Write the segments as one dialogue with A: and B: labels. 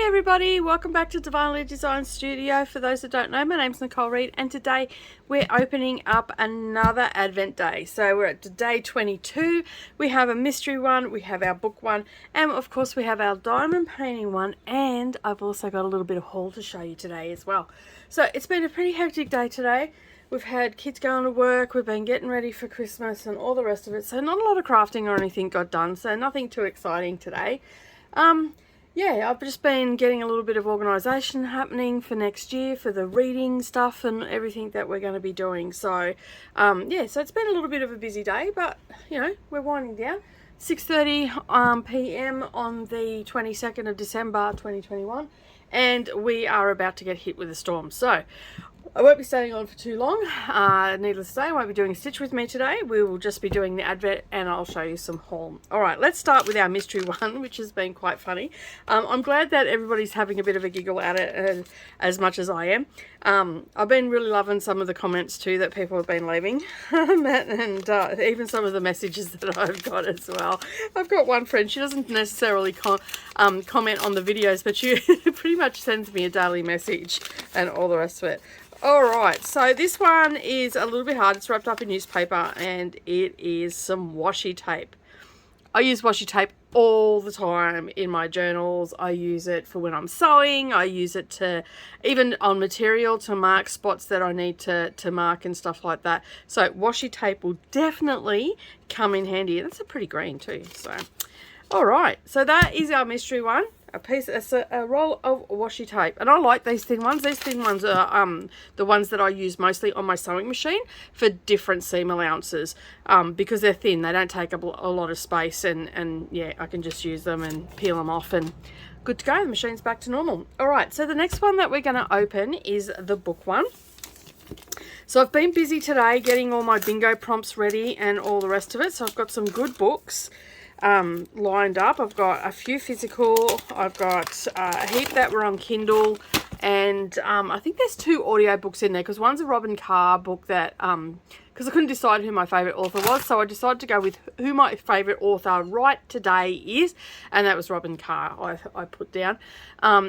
A: Hey everybody, welcome back to Darvanalee Design Studio. For those that don't know, my name's Nicole Reed and today we're opening up another Advent day. So we're at day 22, we have a mystery one, we have our book one, and of course we have our diamond painting one, and I've also got a little bit of haul to show you today as well. So it's been a pretty hectic day today. We've had kids going to work, we've been getting ready for Christmas and all the rest of it. So not a lot of crafting or anything got done, so nothing too exciting today. Yeah, I've just been getting a little bit of organisation happening for next year for the reading stuff and everything that we're going to be doing. So, yeah, so it's been a little bit of a busy day, but, you know, we're winding down. 6:30 p.m. on the 22nd of December 2021, and we are about to get hit with a storm. So, I won't be staying on for too long. Needless to say, I won't be doing a stitch with me today. We will just be doing the advent and I'll show you some haul. Alright, let's start with our mystery one, which has been quite funny. I'm glad that everybody's having a bit of a giggle at it as much as I am. I've been really loving some of the comments too that people have been leaving. and even some of the messages that I've got as well. I've got one friend, she doesn't necessarily comment on the videos, but she pretty much sends me a daily message and all the rest of it. Alright, so this one is a little bit hard. It's wrapped up in newspaper and it is some washi tape. I use washi tape all the time in my journals. I use it for when I'm sewing. I use it to even on material to mark spots that I need to mark and stuff like that. So washi tape will definitely come in handy. That's a pretty green too. So, alright, so that is our mystery one. A roll of washi tape, and I like these thin ones. These thin ones are the ones that I use mostly on my sewing machine for different seam allowances, because they're thin. They don't take up a lot of space, and yeah, I can just use them and peel them off and good to go. The machine's back to normal. All right, so the next one that we're going to open is the book one. So I've been busy today getting all my bingo prompts ready and all the rest of it. So I've got some good books lined up. I've got a few physical, I've got a heap that were on Kindle, and I think there's 2 audio books in there, because one's a Robin Carr book that because I couldn't decide who my favourite author was, so I decided to go with who my favourite author right today is, and that was Robin Carr. I put down.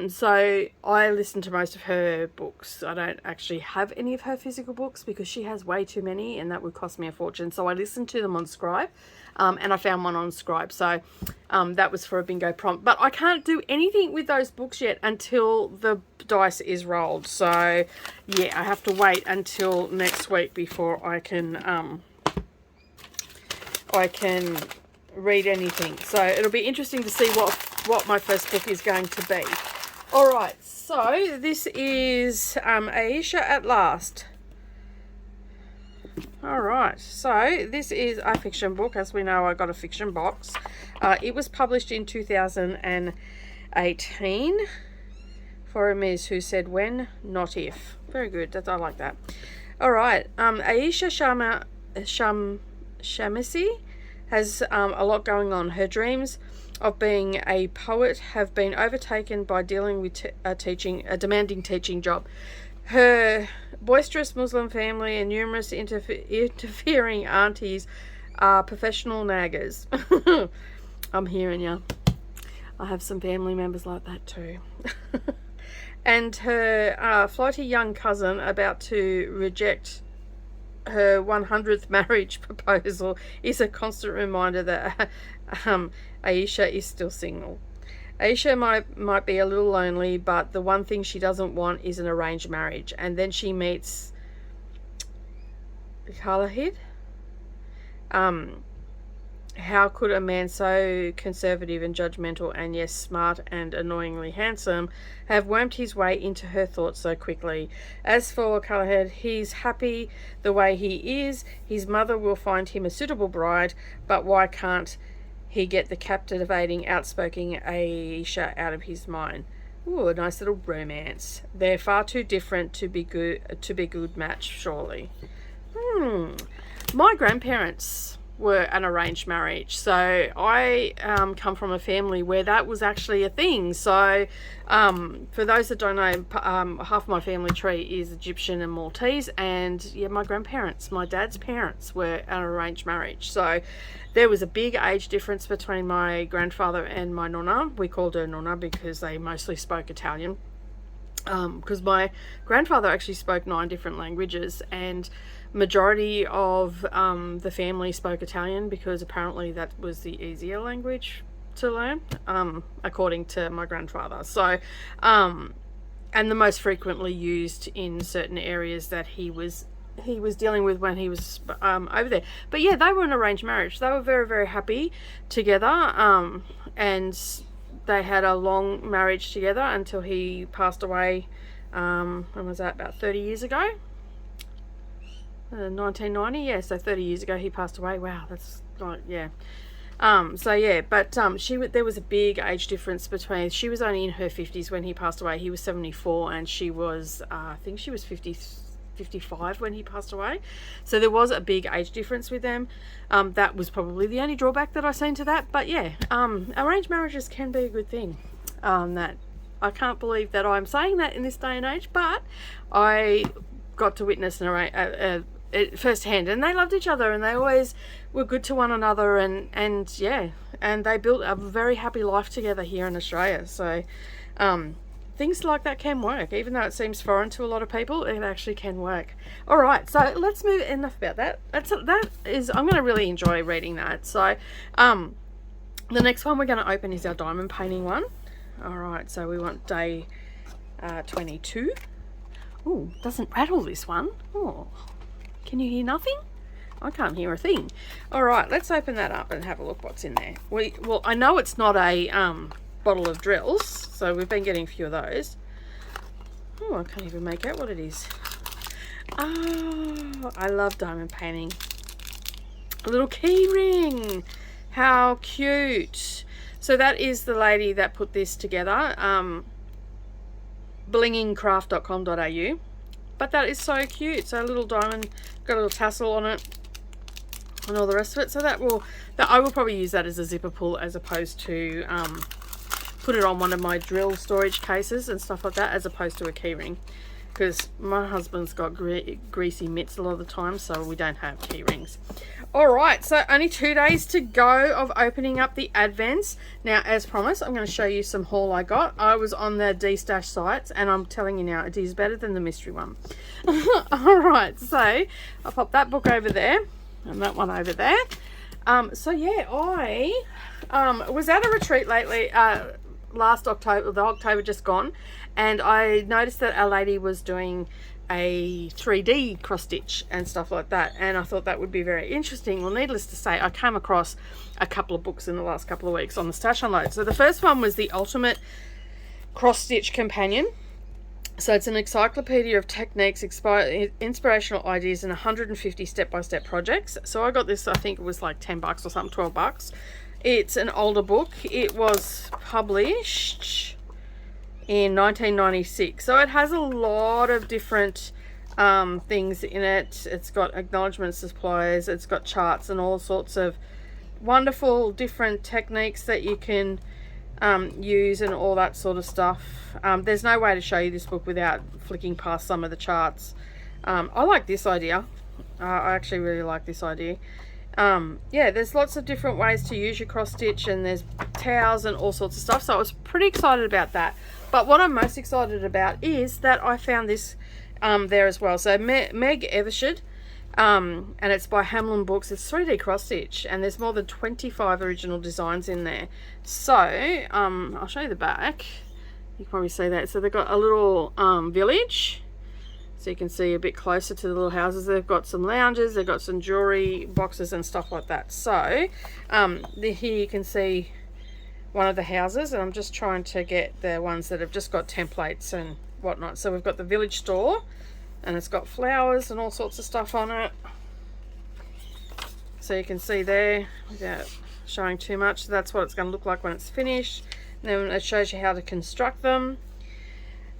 A: So I listen to most of her books. I don't actually have any of her physical books because she has way too many and that would cost me a fortune, so I listened to them on Scribe. And I found one on Scribe, so that was for a bingo prompt. But I can't do anything with those books yet until the dice is rolled. So yeah, I have to wait until next week before I can read anything. So it'll be interesting to see what my first book is going to be. All right, so this is Aisha at Last. Alright, so this is a fiction book. As we know, I got a fiction box. It was published in 2018 for a Ms. who said when, not if. Very good, I like that. Alright, Aisha Shamisi has a lot going on. Her dreams of being a poet have been overtaken by dealing with a demanding teaching job. Her boisterous Muslim family and numerous interfering aunties are professional naggers. I'm hearing ya. I have some family members like that too. And her flighty young cousin about to reject her 100th marriage proposal is a constant reminder that Aisha is still single. Aisha might be a little lonely, but the one thing she doesn't want is an arranged marriage. And then she meets Haed. How could a man so conservative and judgmental and yes, smart and annoyingly handsome have wormed his way into her thoughts so quickly? As for Haed, he's happy the way he is. His mother will find him a suitable bride, but why can't he get the captivating, outspoken Aisha out of his mind? Ooh, a nice little romance. They're far too different to be good match, surely. My grandparents were an arranged marriage. So I come from a family where that was actually a thing. So for those that don't know, half my family tree is Egyptian and Maltese, and yeah, my grandparents, my dad's parents, were an arranged marriage. So there was a big age difference between my grandfather and my nonna. We called her nonna because they mostly spoke Italian. Because my grandfather actually spoke 9 different languages, and majority of the family spoke Italian because apparently that was the easier language to learn, according to my grandfather. So and the most frequently used in certain areas that he was dealing with when he was over there. But yeah, they were an arranged marriage. They were very, very happy together, and they had a long marriage together until he passed away. When was that? About 30 years ago? 1990, yeah, so 30 years ago he passed away. Wow, that's like, yeah. So yeah, but there was a big age difference between, she was only in her 50s when he passed away. He was 74 and she was, I think she was 55 when he passed away. So there was a big age difference with them. That was probably the only drawback that I seen to that. But yeah, arranged marriages can be a good thing. That I can't believe that I'm saying that in this day and age, but I got to witness it firsthand, and they loved each other, and they always were good to one another, and yeah, and they built a very happy life together here in Australia. So things like that can work, even though it seems foreign to a lot of people. It actually can work. All right, so let's move. Enough about that. I'm going to really enjoy reading that. So the next one we're going to open is our diamond painting one. All right, so we want day 22. Ooh, doesn't rattle, this one. Oh, can you hear nothing? I can't hear a thing. All right, let's open that up and have a look what's in there. Well, I know it's not a bottle of drills, so we've been getting a few of those. Oh, I can't even make out what it is. Oh, I love diamond painting. A little key ring. How cute. So that is the lady that put this together. blingingcraft.com.au. But that is so cute. So a little diamond, got a little tassel on it, and all the rest of it. So I will probably use that as a zipper pull, as opposed to put it on one of my drill storage cases and stuff like that, as opposed to a key ring, because my husband's got greasy mitts a lot of the time, so we don't have key rings. All right, so only 2 days to go of opening up the advents. Now, as promised, I'm going to show you some haul I got. I was on the D-Stash sites, and I'm telling you now, it is better than the mystery one. All right, so I'll pop that book over there and that one over there. So yeah, I was at a retreat lately, last October, the October just gone, and I noticed that a lady was doing a 3D cross stitch and stuff like that, and I thought that would be very interesting. Well, needless to say, I came across a couple of books in the last couple of weeks on the Stash Unload. So the first one was the Ultimate Cross Stitch Companion. So it's an encyclopedia of techniques, inspirational ideas, and 150 step-by-step projects. So I got this, I think it was like $10 or something, $12. It's an older book. It was published in 1996, so it has a lot of different things in it. It's got acknowledgements, suppliers, it's got charts and all sorts of wonderful different techniques that you can use and all that sort of stuff. There's no way to show you this book without flicking past some of the charts. I like this idea. I actually really like this idea. Yeah, there's lots of different ways to use your cross stitch, and there's towels and all sorts of stuff, so I was pretty excited about that. But what I'm most excited about is that I found this there as well. So Meg Evershed, and it's by Hamlin Books. It's 3D cross stitch, and there's more than 25 original designs in there. So I'll show you the back. You can probably see that. So they've got a little village, so you can see a bit closer to the little houses. They've got some lounges, they've got some jewelry boxes and stuff like that. So here you can see one of the houses, and I'm just trying to get the ones that have just got templates and whatnot. So we've got the village store, and it's got flowers and all sorts of stuff on it. So you can see there, without showing too much, that's what it's going to look like when it's finished. And then it shows you how to construct them.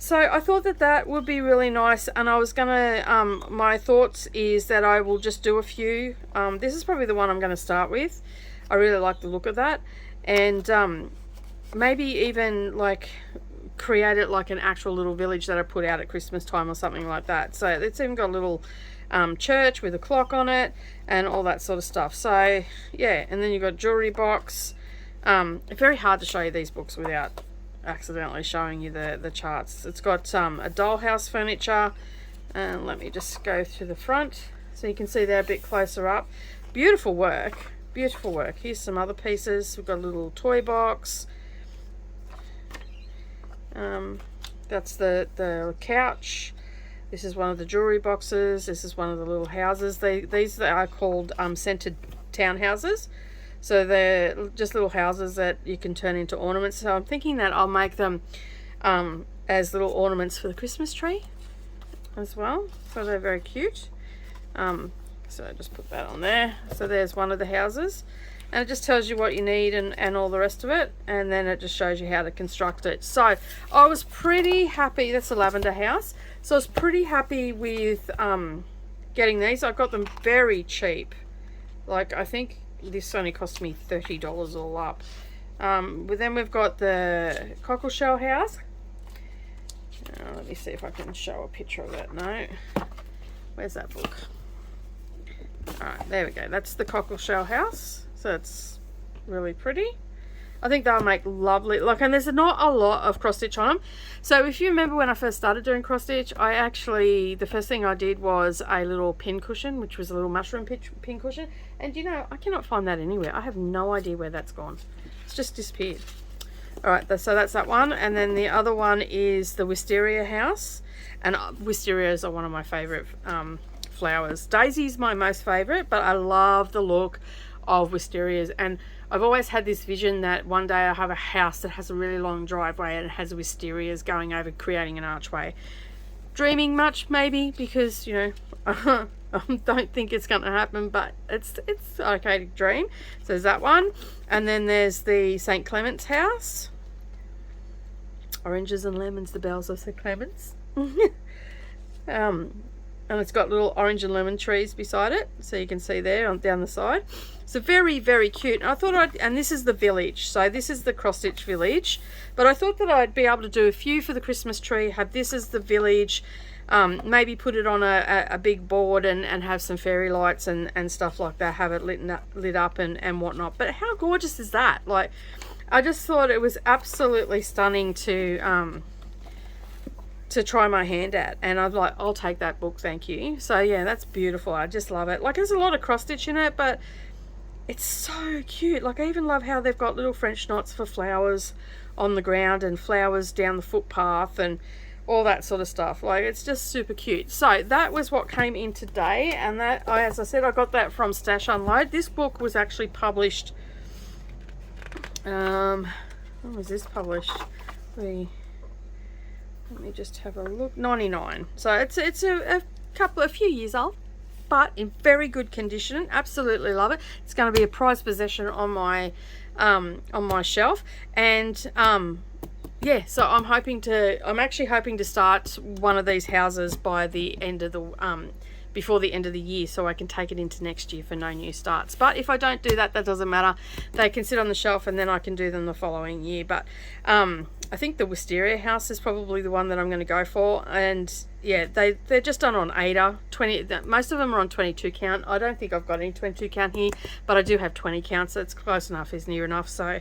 A: So I thought that that would be really nice, and I was gonna, my thoughts is that I will just do a few. This is probably the one I'm going to start with. I really like the look of that, and maybe even like create it like an actual little village that I put out at Christmas time or something like that. So it's even got a little church with a clock on it and all that sort of stuff. So yeah, and then you've got jewelry box. It's very hard to show you these books without accidentally showing you the charts. It's got a dollhouse furniture, and let me just go through the front so you can see that a bit closer up. Beautiful work, beautiful work. Here's some other pieces. We've got a little toy box. That's the couch. This is one of the jewelry boxes. This is one of the little houses. These are called scented townhouses. So they're just little houses that you can turn into ornaments. So I'm thinking that I'll make them as little ornaments for the Christmas tree as well. So they're very cute. So just put that on there. So there's one of the houses. And it just tells you what you need and all the rest of it. And then it just shows you how to construct it. So I was pretty happy. That's a lavender house. So I was pretty happy with getting these. I got them very cheap. Like, I think this only cost me $30 all up. But then we've got the cockleshell house. Let me see if I can show a picture of that. No. Where's that book? Alright, there we go. That's the cockleshell house. So it's really pretty. I think they'll make lovely, like, and there's not a lot of cross stitch on them. So if you remember when I first started doing cross stitch, I actually, the first thing I did was a little pin cushion, which was a little mushroom pin cushion. And you know, I cannot find that anywhere. I have no idea where that's gone. It's just disappeared. All right, so that's that one. And then the other one is the Wisteria House. And Wisterias are one of my favorite flowers. Daisy's my most favorite, but I love the look of Wisterias. And I've always had this vision that one day I'll have a house that has a really long driveway and it has wisterias going over, creating an archway. Dreaming much, maybe, because, you know, I don't think it's going to happen, but it's okay to dream. So there's that one. And then there's the St. Clement's house. Oranges and lemons, the bells of St. Clement's. And it's got little orange and lemon trees beside it, so you can see there on down the side. So very, very cute. And I thought and this is the village, so this is the cross stitch village, but I thought that I'd be able to do a few for the Christmas tree, have this as the village, maybe put it on a big board and have some fairy lights and stuff like that, have it lit up and whatnot. But how gorgeous is that? Like, I just thought it was absolutely stunning to try my hand at, and I'm like, I'll take that book, thank you. So yeah, that's beautiful. I just love it. Like, there's a lot of cross stitch in it, but it's so cute. Like, I even love how they've got little French knots for flowers on the ground and flowers down the footpath and all that sort of stuff. Like, it's just super cute. So that was what came in today, and that, as I said, I got that from Stash Unload. This book was actually published, when was this published? Let me just have a look. 99. So it's a few years old, but in very good condition. Absolutely love it. It's going to be a prized possession on my shelf. And yeah, so I'm actually hoping to start one of these houses by the end of the before the end of the year, so I can take it into next year for no new starts. But if I don't do that, that doesn't matter. They can sit on the shelf and then I can do them the following year. But I think the Wisteria House is probably the one that I'm going to go for. And yeah, they're just done on Ada. Most of them are on 22 count. I don't think I've got any 22 count here, but I do have 20 count, so it's close enough, is near enough. So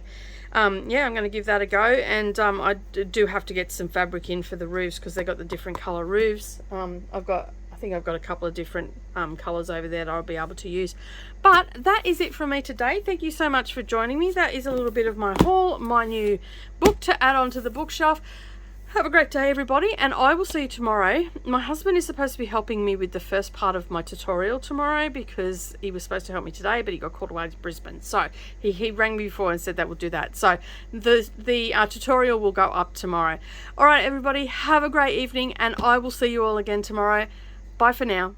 A: yeah, I'm going to give that a go. And I do have to get some fabric in for the roofs, because they've got the different colour roofs. I think I've got a couple of different colours over there that I'll be able to use. But that is it from me today. Thank you so much for joining me. That is a little bit of my haul, my new book to add on to the bookshelf. Have a great day, everybody, and I will see you tomorrow. My husband is supposed to be helping me with the first part of my tutorial tomorrow, because he was supposed to help me today, but he got called away to Brisbane. So he rang me before and said that we'll do that. So the tutorial will go up tomorrow. All right, everybody, have a great evening, and I will see you all again tomorrow. Bye for now.